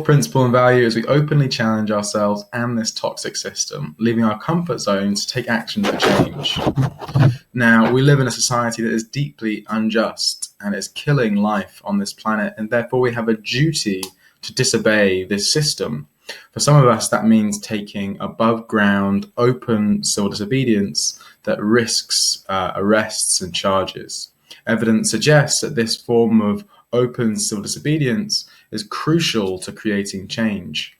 fourth principle and value is we openly challenge ourselves and this toxic system, leaving our comfort zone to take action for change. Now, we live in a society that is deeply unjust and is killing life on this planet, and therefore we have a duty to disobey this system. For some of us, that means taking above ground, open civil disobedience that risks arrests and charges. Evidence suggests that this form of open civil disobedience is crucial to creating change.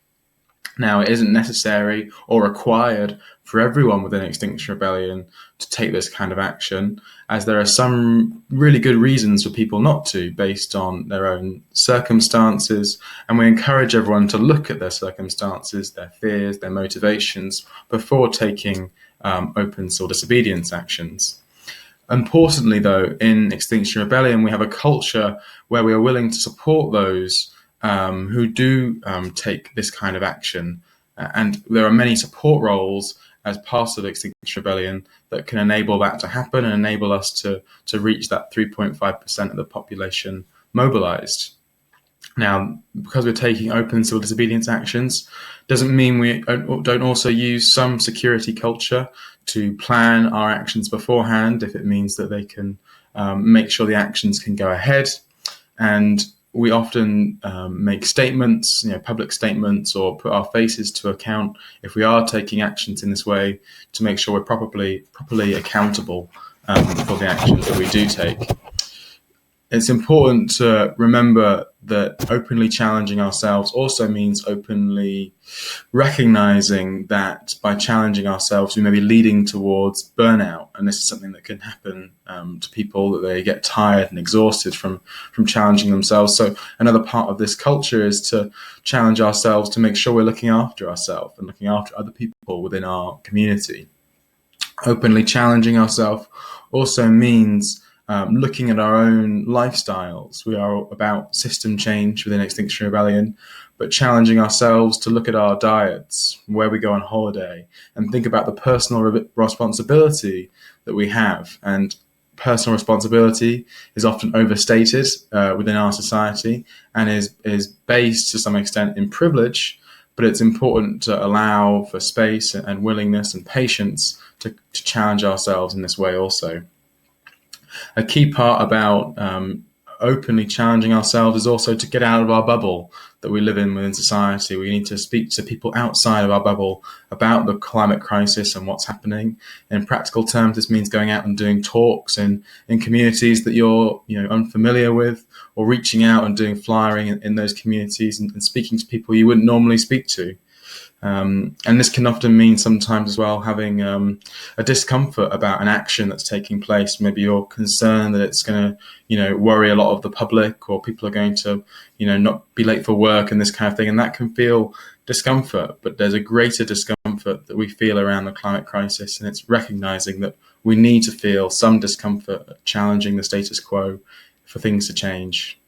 Now, it isn't necessary or required for everyone within Extinction Rebellion to take this kind of action, as there are some really good reasons for people not to, based on their own circumstances, and we encourage everyone to look at their circumstances, their fears, their motivations, before taking open civil disobedience actions. Importantly, though, in Extinction Rebellion, we have a culture where we are willing to support those who do take this kind of action. And there are many support roles as part of Extinction Rebellion that can enable that to happen and enable us to reach that 3.5% of the population mobilized. Now, because we're taking open civil disobedience actions, doesn't mean we don't also use some security culture to plan our actions beforehand, if it means that they can make sure the actions can go ahead. And we often make statements, public statements, or put our faces to account if we are taking actions in this way, to make sure we're properly accountable for the actions that we do take. It's important to remember that openly challenging ourselves also means openly recognizing that by challenging ourselves, we may be leading towards burnout. And this is something that can happen to people, that they get tired and exhausted from challenging themselves. So another part of this culture is to challenge ourselves to make sure we're looking after ourselves and looking after other people within our community. Openly challenging ourselves also means looking at our own lifestyles. We are about system change within Extinction Rebellion, but challenging ourselves to look at our diets, where we go on holiday, and think about the personal responsibility that we have. And personal responsibility is often overstated within our society and is based to some extent in privilege, but it's important to allow for space and willingness and patience to challenge ourselves in this way also. A key part about openly challenging ourselves is also to get out of our bubble that we live in within society. We need to speak to people outside of our bubble about the climate crisis and what's happening. In practical terms, this means going out and doing talks in communities that you're unfamiliar with, or reaching out and doing flyering in those communities and speaking to people you wouldn't normally speak to. And this can often mean sometimes as well having a discomfort about an action that's taking place. Maybe you're concerned that it's going to, worry a lot of the public, or people are going to, not be late for work and this kind of thing. And that can feel discomfort, but there's a greater discomfort that we feel around the climate crisis. And it's recognizing that we need to feel some discomfort, challenging the status quo for things to change.